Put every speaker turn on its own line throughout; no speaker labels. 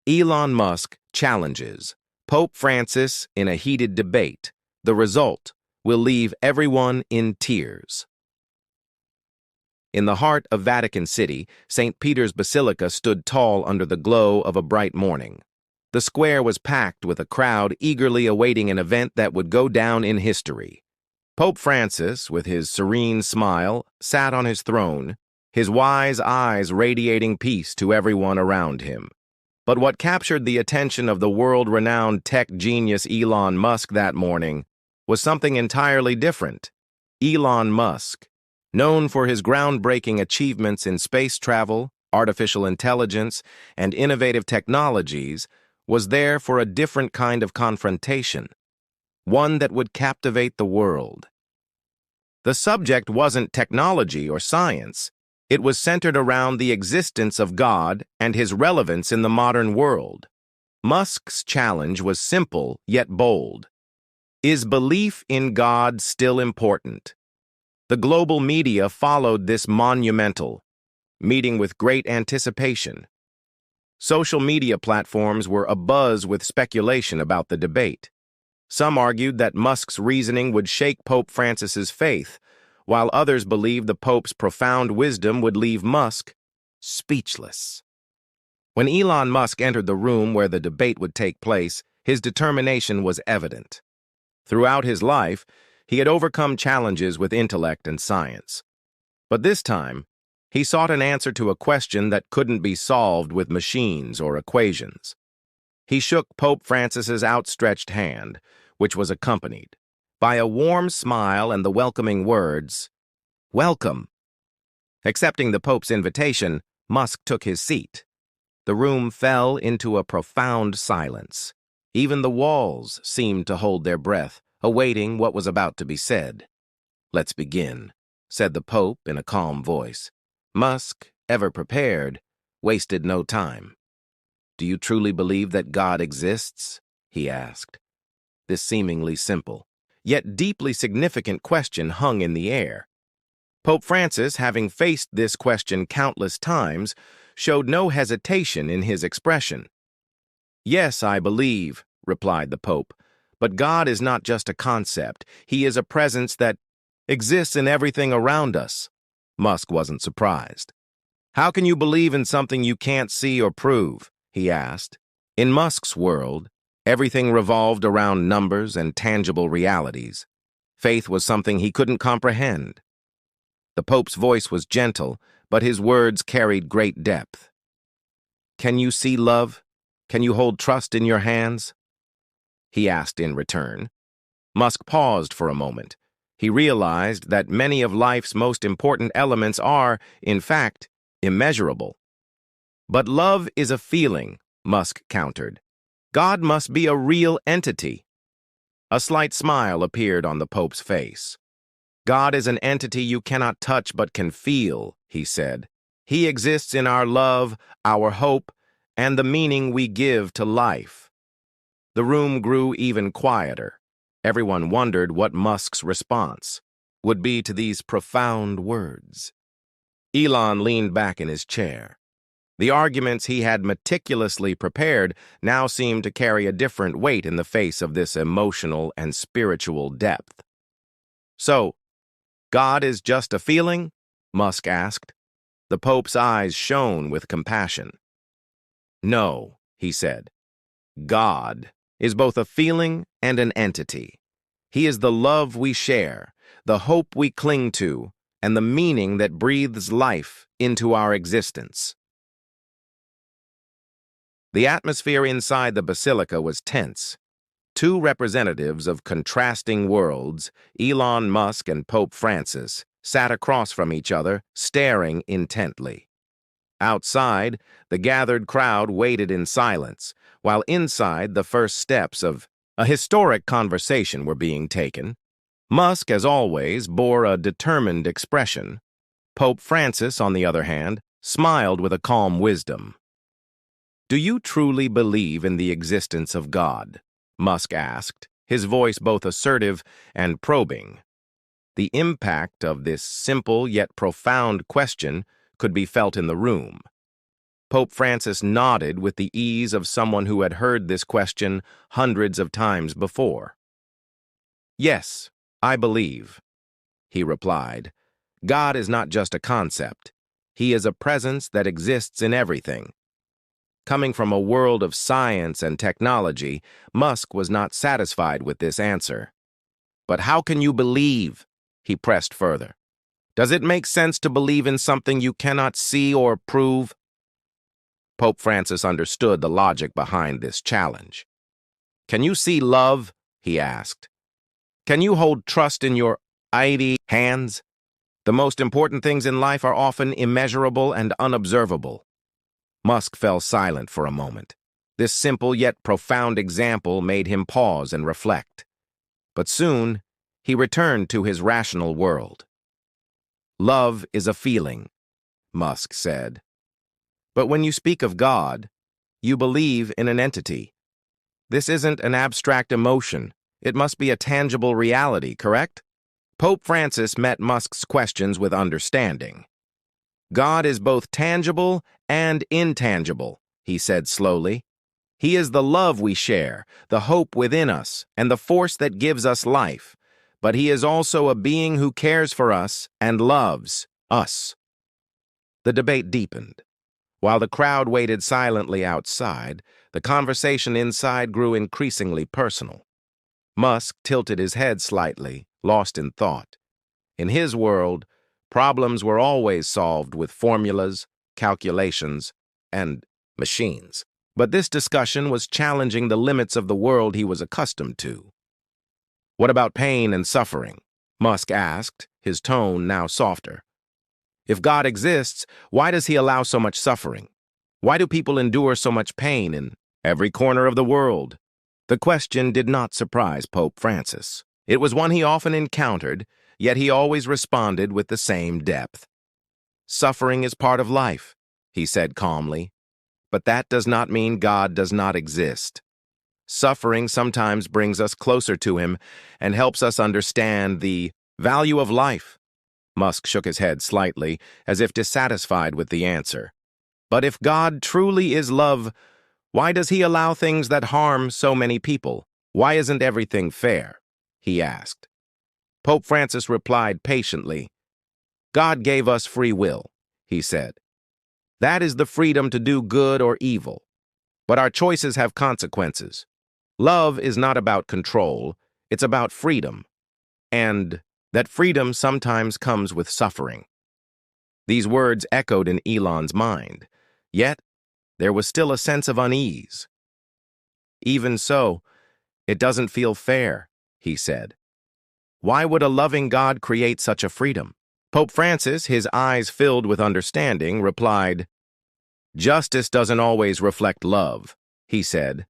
Elon Musk challenges Pope Francis in a heated debate. The result will leave everyone in tears. In the heart of Vatican City, St. Peter's Basilica stood tall under the glow of a bright morning. The square was packed with a crowd eagerly awaiting an event that would go down in history. Pope Francis, with his serene smile, sat on his throne, his wise eyes radiating peace to everyone around him. But what captured the attention of the world-renowned tech genius Elon Musk that morning was something entirely different. Elon Musk, known for his groundbreaking achievements in space travel, artificial intelligence, and innovative technologies, was there for a different kind of confrontation, one that would captivate the world. The subject wasn't technology or science. It was centered around the existence of God and his relevance in the modern world. Musk's challenge was simple yet bold. Is belief in God still important? The global media followed this monumental meeting with great anticipation. Social media platforms were abuzz with speculation about the debate. Some argued that Musk's reasoning would shake Pope Francis's faith, while others believed the Pope's profound wisdom would leave Musk speechless. When Elon Musk entered the room where the debate would take place, his determination was evident. Throughout his life, he had overcome challenges with intellect and science. But this time, he sought an answer to a question that couldn't be solved with machines or equations. He shook Pope Francis's outstretched hand, which was accompanied by a warm smile and the welcoming words, "Welcome." Accepting the Pope's invitation, Musk took his seat. The room fell into a profound silence. Even the walls seemed to hold their breath, awaiting what was about to be said. "Let's begin," said the Pope in a calm voice. Musk, ever prepared, wasted no time. "Do you truly believe that God exists?" he asked. This seemingly simple, yet deeply significant question hung in the air. Pope Francis, having faced this question countless times, showed no hesitation in his expression. "Yes, I believe," replied the Pope, "but God is not just a concept. He is a presence that exists in everything around us." Musk wasn't surprised. "How can you believe in something you can't see or prove?" he asked. In Musk's world, everything revolved around numbers and tangible realities. Faith was something he couldn't comprehend. The Pope's voice was gentle, but his words carried great depth. "Can you see love? Can you hold trust in your hands?" he asked in return. Musk paused for a moment. He realized that many of life's most important elements are, in fact, immeasurable. "But love is a feeling," Musk countered. "God must be a real entity." A slight smile appeared on the Pope's face. "God is an entity you cannot touch but can feel," he said. "He exists in our love, our hope, and the meaning we give to life." The room grew even quieter. Everyone wondered what Musk's response would be to these profound words. Elon leaned back in his chair. The arguments he had meticulously prepared now seemed to carry a different weight in the face of this emotional and spiritual depth. "So, God is just a feeling?" Musk asked. The Pope's eyes shone with compassion. "No," he said. "God is both a feeling and an entity. He is the love we share, the hope we cling to, and the meaning that breathes life into our existence." The atmosphere inside the basilica was tense. Two representatives of contrasting worlds, Elon Musk and Pope Francis, sat across from each other, staring intently. Outside, the gathered crowd waited in silence, while inside the first steps of a historic conversation were being taken. Musk, as always, bore a determined expression. Pope Francis, on the other hand, smiled with a calm wisdom. "Do you truly believe in the existence of God?" Musk asked, his voice both assertive and probing. The impact of this simple yet profound question could be felt in the room. Pope Francis nodded with the ease of someone who had heard this question hundreds of times before. "Yes, I believe," he replied. "God is not just a concept. He is a presence that exists in everything." Coming from a world of science and technology, Musk was not satisfied with this answer. "But how can you believe?" he pressed further. "Does it make sense to believe in something you cannot see or prove?" Pope Francis understood the logic behind this challenge. "Can you see love?" he asked. "Can you hold trust in your mighty hands? The most important things in life are often immeasurable and unobservable." Musk fell silent for a moment. This simple yet profound example made him pause and reflect. But soon, he returned to his rational world. "Love is a feeling," Musk said. "But when you speak of God, you believe in an entity. This isn't an abstract emotion. It must be a tangible reality, correct?" Pope Francis met Musk's questions with understanding. "God is both tangible and intangible," he said slowly. "He is the love we share, the hope within us, and the force that gives us life. But he is also a being who cares for us and loves us." The debate deepened. While the crowd waited silently outside, the conversation inside grew increasingly personal. Musk tilted his head slightly, lost in thought. In his world, problems were always solved with formulas, calculations, and machines. But this discussion was challenging the limits of the world he was accustomed to. "What about pain and suffering?" Musk asked, his tone now softer. "If God exists, why does he allow so much suffering? Why do people endure so much pain in every corner of the world?" The question did not surprise Pope Francis. It was one he often encountered, yet he always responded with the same depth. "Suffering is part of life," he said calmly. "But that does not mean God does not exist. Suffering sometimes brings us closer to him and helps us understand the value of life." Musk shook his head slightly, as if dissatisfied with the answer. "But if God truly is love, why does he allow things that harm so many people? Why isn't everything fair?" he asked. Pope Francis replied patiently. "God gave us free will," he said. "That is the freedom to do good or evil. But our choices have consequences. Love is not about control, it's about freedom. And that freedom sometimes comes with suffering." These words echoed in Elon's mind, yet there was still a sense of unease. "Even so, it doesn't feel fair," he said. "Why would a loving God create such a freedom?" Pope Francis, his eyes filled with understanding, replied, "Justice doesn't always reflect love," he said.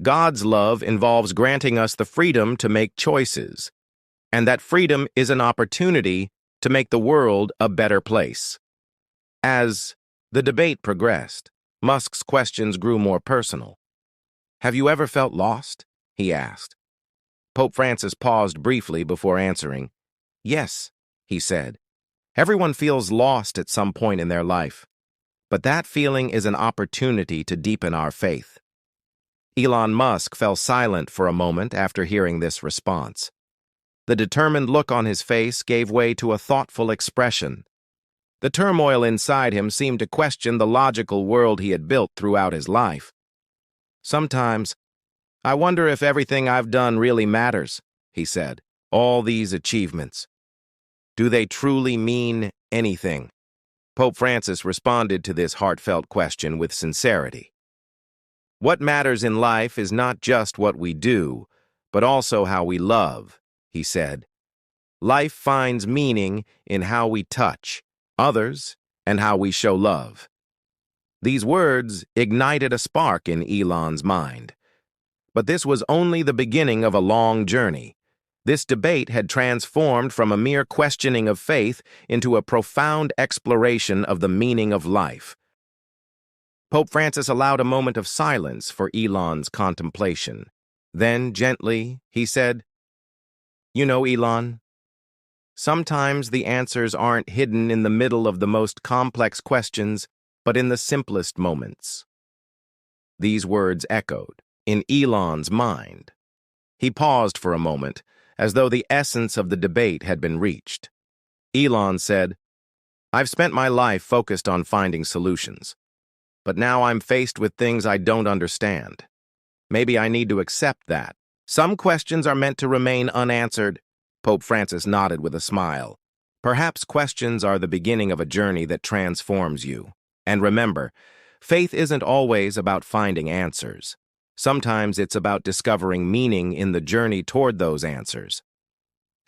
"God's love involves granting us the freedom to make choices, and that freedom is an opportunity to make the world a better place." As the debate progressed, Musk's questions grew more personal. "Have you ever felt lost?" he asked. Pope Francis paused briefly before answering. "Yes," he said. "Everyone feels lost at some point in their life, but that feeling is an opportunity to deepen our faith." Elon Musk fell silent for a moment after hearing this response. The determined look on his face gave way to a thoughtful expression. The turmoil inside him seemed to question the logical world he had built throughout his life. "Sometimes, I wonder if everything I've done really matters," he said. "All these achievements. Do they truly mean anything?" Pope Francis responded to this heartfelt question with sincerity. "What matters in life is not just what we do, but also how we love," he said. "Life finds meaning in how we touch others and how we show love." These words ignited a spark in Elon's mind. But this was only the beginning of a long journey. This debate had transformed from a mere questioning of faith into a profound exploration of the meaning of life. Pope Francis allowed a moment of silence for Elon's contemplation. Then, gently, he said, "You know, Elon, sometimes the answers aren't hidden in the middle of the most complex questions, but in the simplest moments. These words echoed in Elon's mind. He paused for a moment, as though the essence of the debate had been reached. Elon said, "I've spent my life focused on finding solutions, but now I'm faced with things I don't understand. Maybe I need to accept that. Some questions are meant to remain unanswered." Pope Francis nodded with a smile. "Perhaps questions are the beginning of a journey that transforms you. And remember, faith isn't always about finding answers. Sometimes it's about discovering meaning in the journey toward those answers."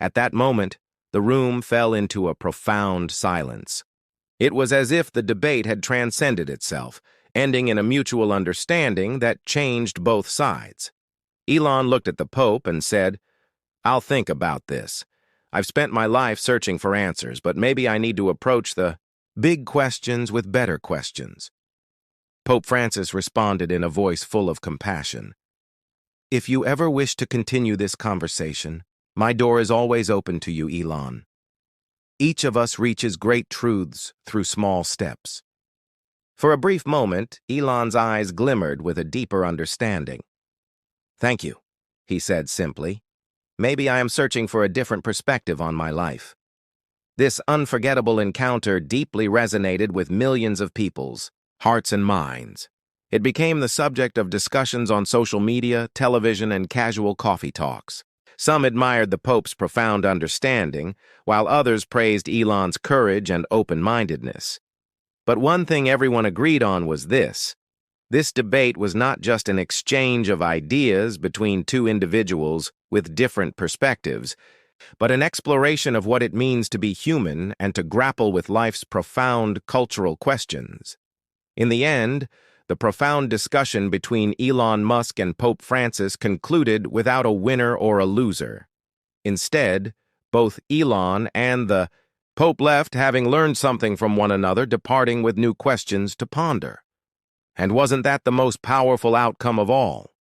At that moment, the room fell into a profound silence. It was as if the debate had transcended itself, ending in a mutual understanding that changed both sides. Elon looked at the Pope and said, "I'll think about this. I've spent my life searching for answers, but maybe I need to approach the big questions with better questions." Pope Francis responded in a voice full of compassion. "If you ever wish to continue this conversation, my door is always open to you, Elon. Each of us reaches great truths through small steps." For a brief moment, Elon's eyes glimmered with a deeper understanding. "Thank you," he said simply. "Maybe I am searching for a different perspective on my life." This unforgettable encounter deeply resonated with millions of people's hearts and minds. It became the subject of discussions on social media, television, and casual coffee talks. Some admired the Pope's profound understanding, while others praised Elon's courage and open-mindedness. But one thing everyone agreed on was this. This debate was not just an exchange of ideas between two individuals with different perspectives, but an exploration of what it means to be human and to grapple with life's profound cultural questions. In the end, the profound discussion between Elon Musk and Pope Francis concluded without a winner or a loser. Instead, both Elon and the Pope left having learned something from one another, departing with new questions to ponder. And wasn't that the most powerful outcome of all?